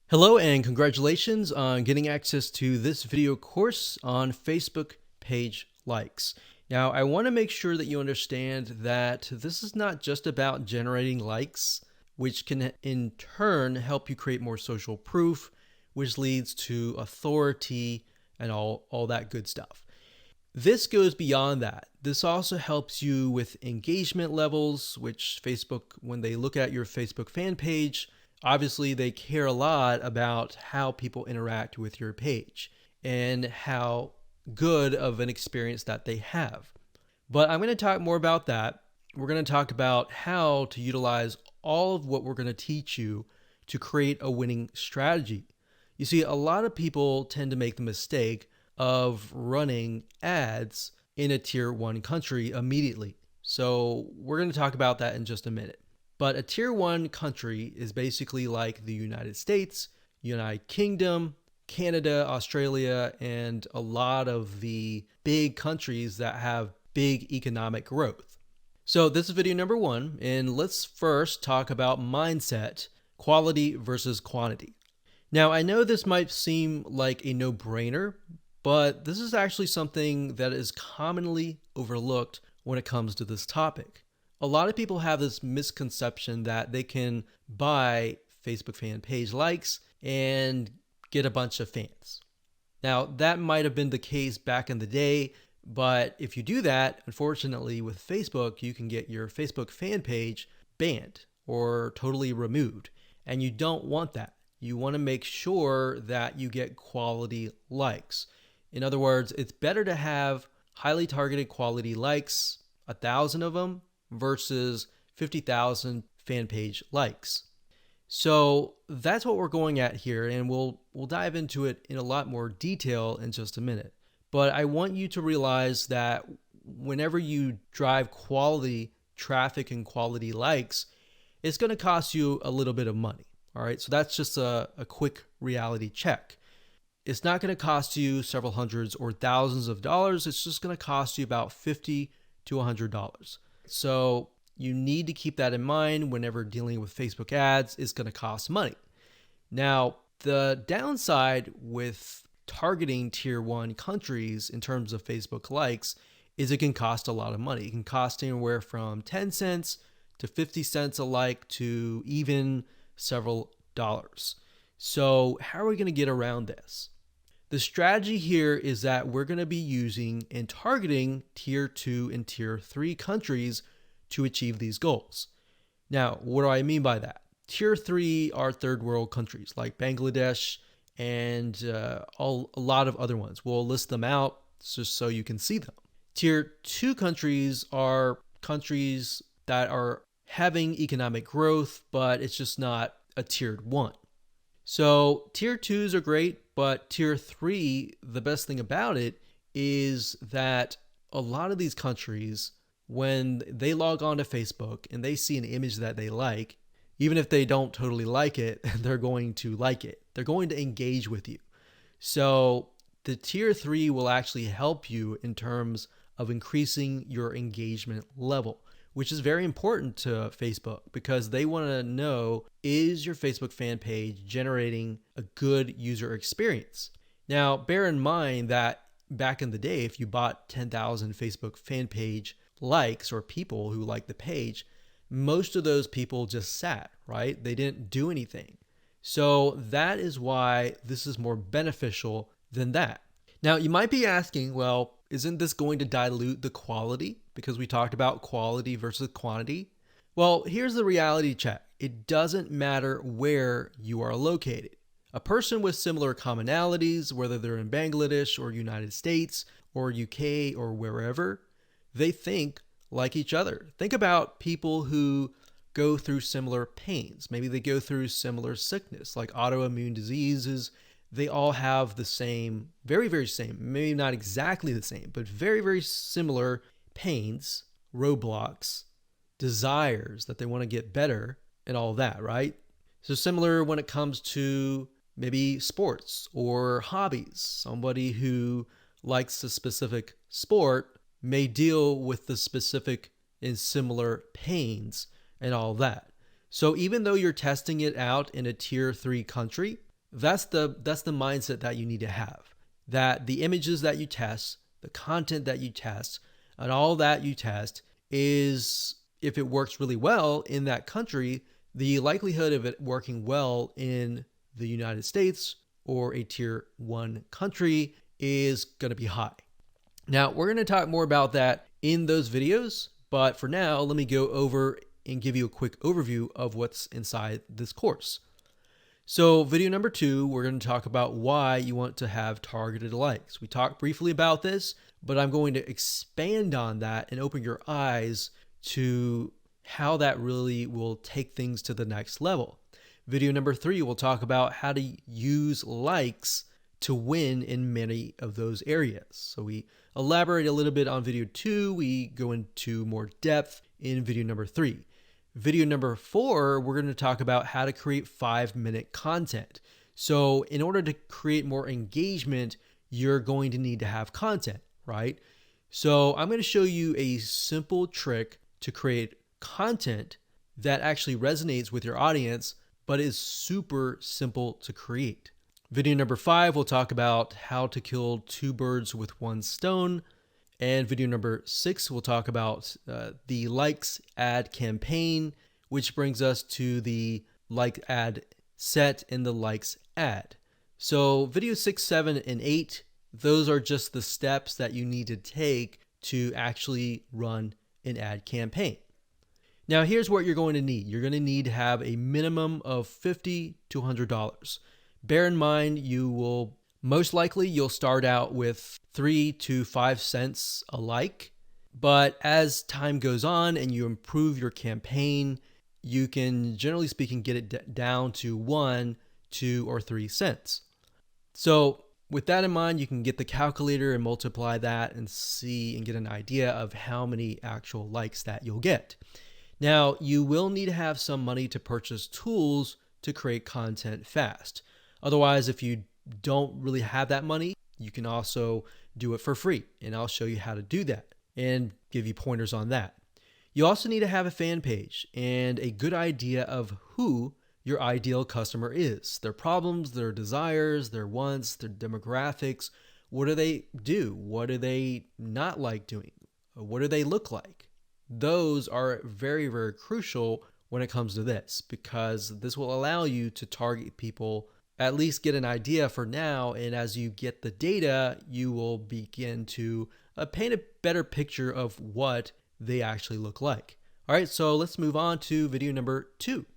Hello and congratulations on getting access to this video course on Facebook page likes. Now, I want to make sure that you understand that this is not just about generating likes, which can in turn help you create more social proof, which leads to authority and all that good stuff. This goes beyond that. This also helps you with engagement levels, which Facebook, when they look at your Facebook fan page, obviously they care a lot about how people interact with your page and how good of an experience that they have. But I'm going to talk more about that. We're going to talk about how to utilize all of what we're going to teach you to create a winning strategy. You see, a lot of people tend to make the mistake of running ads in a tier 1 country immediately. So we're going to talk about that in just a minute. But a tier 1 country is basically like the United States, United Kingdom, Canada, Australia, and a lot of the big countries that have big economic growth. So this is video number 1, and let's first talk about mindset, quality versus quantity. Now, I know this might seem like a no-brainer, but this is actually something that is commonly overlooked when it comes to this topic. A lot of people have this misconception that they can buy Facebook fan page likes and get a bunch of fans. Now, that might have been the case back in the day, but if you do that, unfortunately with Facebook, you can get your Facebook fan page banned or totally removed, and you don't want that. You want to make sure that you get quality likes. In other words, it's better to have highly targeted quality likes, 1,000 of them, versus 50,000 fan page likes. So that's what we're going at here, and we'll dive into it in a lot more detail in just a minute. But I want you to realize that whenever you drive quality traffic and quality likes, it's going to cost you a little bit of money. All right, so that's just a quick reality check. It's not going to cost you several hundreds or thousands of dollars. It's just going to cost you about $50 to $100. So you need to keep that in mind whenever dealing with Facebook ads. It's going to cost money. Now, the downside with targeting tier 1 countries in terms of Facebook likes is it can cost a lot of money. It can cost anywhere from 10 cents to 50 cents a like to even several dollars. So how are we going to get around this? The strategy here is that we're going to be using and targeting tier 2 and tier 3 countries to achieve these goals. Now, what do I mean by that? Tier 3 are third world countries like Bangladesh and a lot of other ones. We'll list them out just so you can see them. Tier 2 countries are countries that are having economic growth, but it's just not a tiered 1. So tier 2s are great, but tier 3, the best thing about it is that a lot of these countries, when they log on to Facebook and they see an image that they like, even if they don't totally like it, they're going to like it. They're going to engage with you. So the tier 3 will actually help you in terms of increasing your engagement level, which is very important to Facebook because they want to know, is your Facebook fan page generating a good user experience? Now, bear in mind that back in the day, if you bought 10,000 Facebook fan page likes or people who liked the page, most of those people just sat, right? They didn't do anything. So that is why this is more beneficial than that. Now, you might be asking, well, isn't this going to dilute the quality? Because we talked about quality versus quantity. Well, here's the reality check. It doesn't matter where you are located. A person with similar commonalities, whether they're in Bangladesh or United States or UK or wherever, they think like each other. Think about people who go through similar pains. Maybe they go through similar sickness, like autoimmune diseases. They all have the same, very, very same, maybe not exactly the same, but very, very similar pains, roadblocks, desires that they want to get better and all that, right? So similar when it comes to maybe sports or hobbies. Somebody who likes a specific sport may deal with the specific and similar pains and all that. So even though you're testing it out in a tier 3 country, That's the mindset that you need to have. That the images that you test, the content that you test, and all that you test is, if it works really well in that country, the likelihood of it working well in the United States or a tier 1 country is going to be high. Now, we're going to talk more about that in those videos, but for now, let me go over and give you a quick overview of what's inside this course. So video number 2, we're going to talk about why you want to have targeted likes. We talked briefly about this, but I'm going to expand on that and open your eyes to how that really will take things to the next level. Video number 3, we'll talk about how to use likes to win in many of those areas. So we elaborate a little bit on video 2. We go into more depth in video number 3. Video number 4, we're going to talk about how to create 5-minute content. So in order to create more engagement, you're going to need to have content, right? So I'm going to show you a simple trick to create content that actually resonates with your audience, but is super simple to create. Video number 5, we'll talk about how to kill 2 birds with 1 stone. And video number 6, we'll talk about the likes ad campaign, which brings us to the like ad set and the likes ad. So video 6, 7, and 8, those are just the steps that you need to take to actually run an ad campaign. Now, here's what you're going to need. You're going to need to have a minimum of $50 to $100. Bear in mind, you'll start out with 3 to 5 cents a like, but as time goes on and you improve your campaign, you can, generally speaking, get it down to 1, 2, or 3 cents. So with that in mind, you can get the calculator and multiply that and see and get an idea of how many actual likes that you'll get. Now, you will need to have some money to purchase tools to create content fast. Otherwise, if you don't really have that money, you can also do it for free. And I'll show you how to do that and give you pointers on that. You also need to have a fan page and a good idea of who your ideal customer is, their problems, their desires, their wants, their demographics. What do they do? What do they not like doing? What do they look like? Those are very, very crucial when it comes to this, because this will allow you to target people, at least get an idea for now. And as you get the data, you will begin to paint a better picture of what they actually look like. All right, so let's move on to video number 2.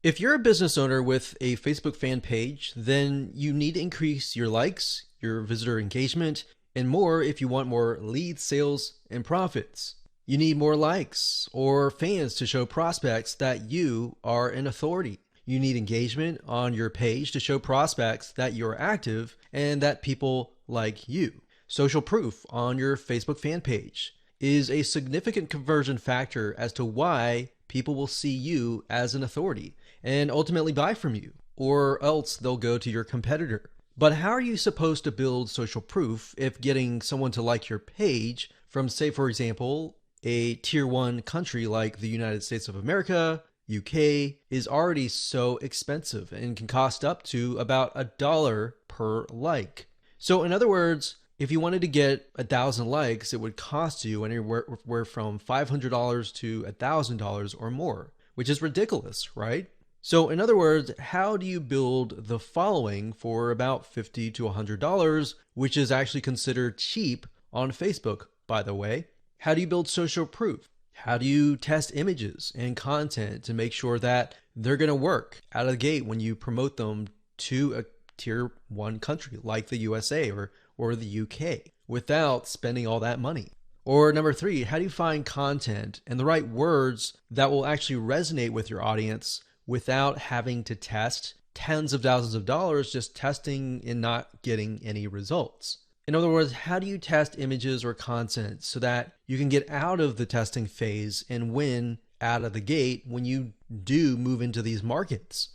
If you're a business owner with a Facebook fan page, then you need to increase your likes, your visitor engagement, and more if you want more leads, sales, and profits. You need more likes or fans to show prospects that you are an authority. You need engagement on your page to show prospects that you're active and that people like you. Social proof on your Facebook fan page is a significant conversion factor as to why people will see you as an authority and ultimately buy from you, or else they'll go to your competitor. But how are you supposed to build social proof if getting someone to like your page from, say, for example, a tier 1 country like the United States of America, UK, is already so expensive and can cost up to about $1 per like? So in other words, if you wanted to get 1,000 likes, it would cost you anywhere from $500 to $1,000 or more, which is ridiculous, right? So in other words, how do you build the following for about $50 to $100, which is actually considered cheap on Facebook, by the way? How do you build social proof? How do you test images and content to make sure that they're going to work out of the gate when you promote them to a tier 1 country like the USA or the UK without spending all that money? Or number 3, how do you find content and the right words that will actually resonate with your audience without having to test tens of thousands of dollars just testing and not getting any results? In other words, how do you test images or content so that you can get out of the testing phase and win out of the gate when you do move into these markets?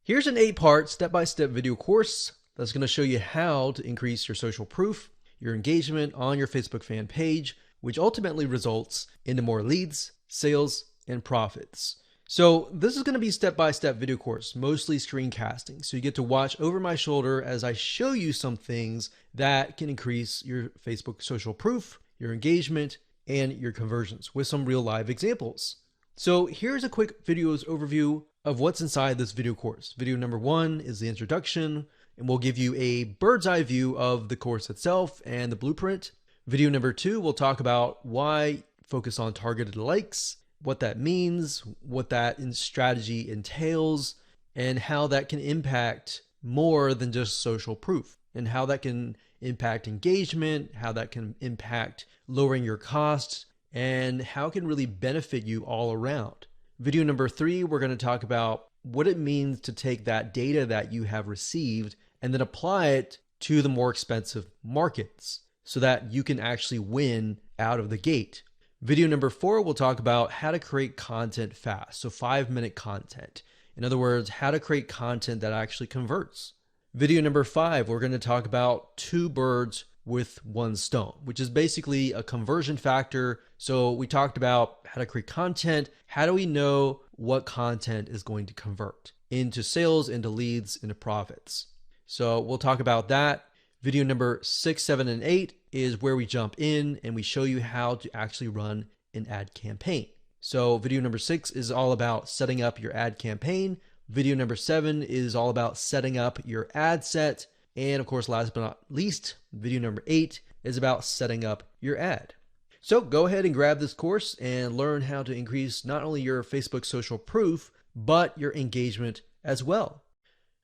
Here's an 8-part step-by-step video course that's going to show you how to increase your social proof, your engagement on your Facebook fan page, which ultimately results into more leads, sales, and profits. So this is going to be step-by-step video course, mostly screencasting. So you get to watch over my shoulder as I show you some things that can increase your Facebook social proof, your engagement, and your conversions with some real live examples. So here's a quick video's overview of what's inside this video course. Video number 1 is the introduction, and we'll give you a bird's eye view of the course itself and the blueprint. Video number 2, we'll talk about why focus on targeted likes, what that means, what that strategy entails, and how that can impact more than just social proof, and how that can impact engagement, how that can impact lowering your costs, and how it can really benefit you all around. Video number 3, we're going to talk about what it means to take that data that you have received and then apply it to the more expensive markets so that you can actually win out of the gate. Video number 4, we'll talk about how to create content fast. So 5-minute content. In other words, how to create content that actually converts. Video number 5, we're going to talk about 2 birds with 1 stone, which is basically a conversion factor. So we talked about how to create content. How do we know what content is going to convert into sales, into leads, into profits? So we'll talk about that. Video number 6, 7, and 8 is where we jump in and we show you how to actually run an ad campaign. So video number 6 is all about setting up your ad campaign. Video number 7 is all about setting up your ad set. And of course, last but not least, video number 8 is about setting up your ad. So go ahead and grab this course and learn how to increase not only your Facebook social proof, but your engagement as well.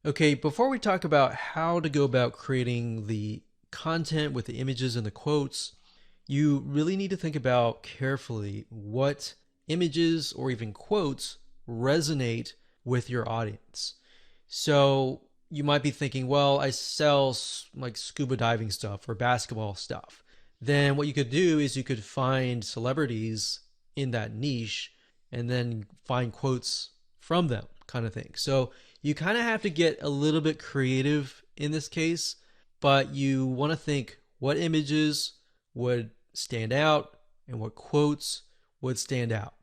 Okay, before we talk about how to go about creating the content with the images and the quotes, you really need to think about carefully what images or even quotes resonate with your audience. So you might be thinking, well, I sell like scuba diving stuff or basketball stuff. Then what you could do is you could find celebrities in that niche and then find quotes from them, kind of thing. So you kind of have to get a little bit creative in this case, but you want to think what images would stand out and what quotes would stand out.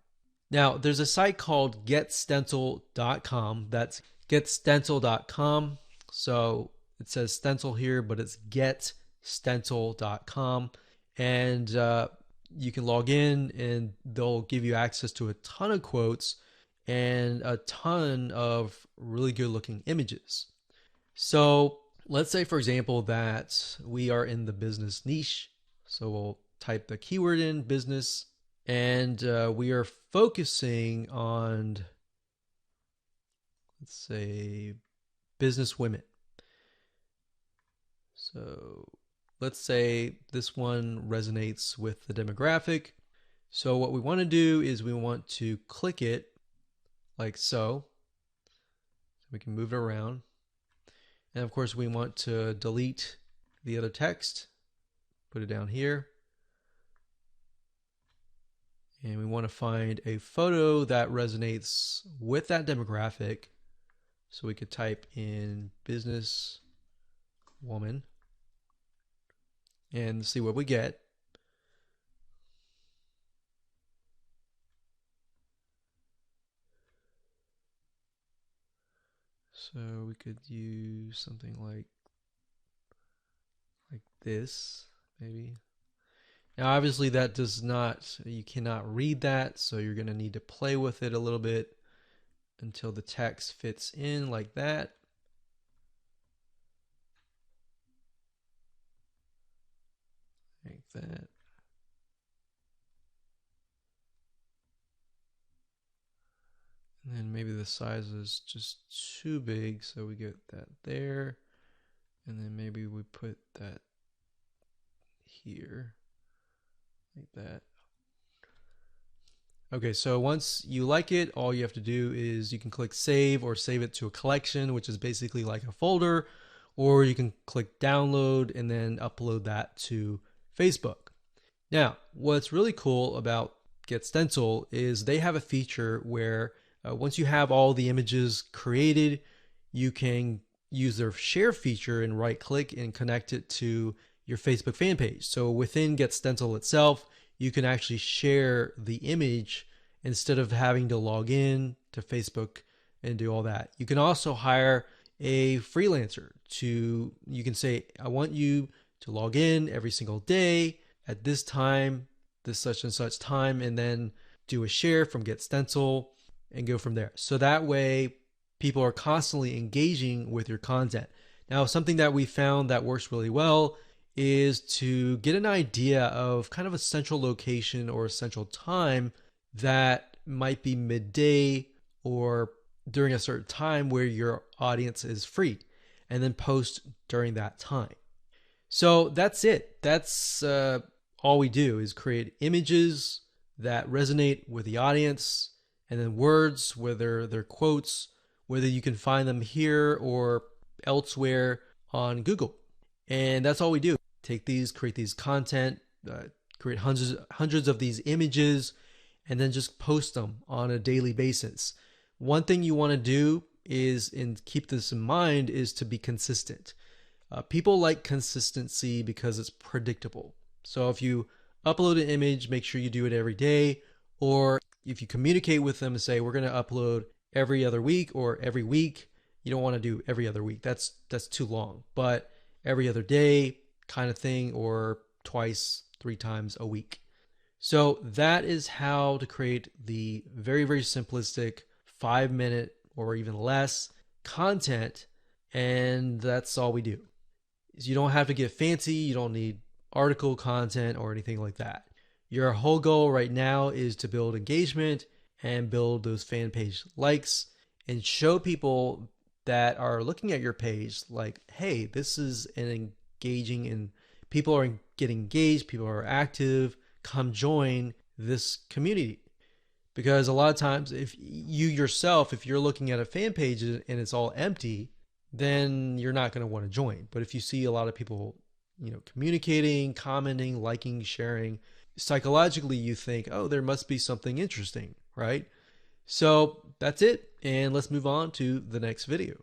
Now, there's a site called getstencil.com. That's getstencil.com. So it says stencil here, but it's getstencil.com. And you can log in and they'll give you access to a ton of quotes and a ton of really good looking images. So let's say, for example, that we are in the business niche. So we'll type the keyword in business and we are focusing on, let's say, business women. So let's say this one resonates with the demographic. So what we want to do is we want to click it like so. We can move it around. And of course, we want to delete the other text, put it down here. And we want to find a photo that resonates with that demographic. So we could type in business woman and see what we get. So we could use something like this, maybe. Now, obviously that does not, you cannot read that, so you're going to need to play with it a little bit until the text fits in like that. Like that. And then maybe the size is just too big, so we get that there. And then maybe we put that here, like that. Okay, so once you like it, all you have to do is you can click save or save it to a collection, which is basically like a folder, or you can click download and then upload that to Facebook. Now, what's really cool about GetStencil is they have a feature where once you have all the images created, you can use their share feature and right click and connect it to your Facebook fan page. So within GetStencil itself, you can actually share the image instead of having to log in to Facebook and do all that. You can also hire a freelancer you can say, I want you to log in every single day at this time, this such and such time, and then do a share from Get Stencil and go from there. So that way people are constantly engaging with your content. Now, something that we found that works really well is to get an idea of kind of a central location or a central time that might be midday or during a certain time where your audience is free, and then post during that time. So that's it. That's all we do is create images that resonate with the audience, and then words, whether they're quotes, whether you can find them here or elsewhere on Google. And that's all we do. Take these, create these content, create hundreds of these images, and then just post them on a daily basis. One thing you want to do is, and keep this in mind, is to be consistent. People like consistency because it's predictable. So if you upload an image, make sure you do it every day. Or if you communicate with them and say, we're going to upload every other week or every week, you don't want to do every other week. That's too long. But every other day kind of thing, or twice, 3 times a week. So that is how to create the very, very simplistic 5-minute or even less content. And that's all we do. You don't have to get fancy. You don't need article content or anything like that. Your whole goal right now is to build engagement and build those fan page likes and show people that are looking at your page like, hey, this is an engaging, and people are getting engaged, people are active, come join this community. Because a lot of times if you're looking at a fan page and it's all empty, then you're not going to want to join. But if you see a lot of people, communicating, commenting, liking, sharing, psychologically you think, oh, there must be something interesting, right? So that's it. And let's move on to the next video.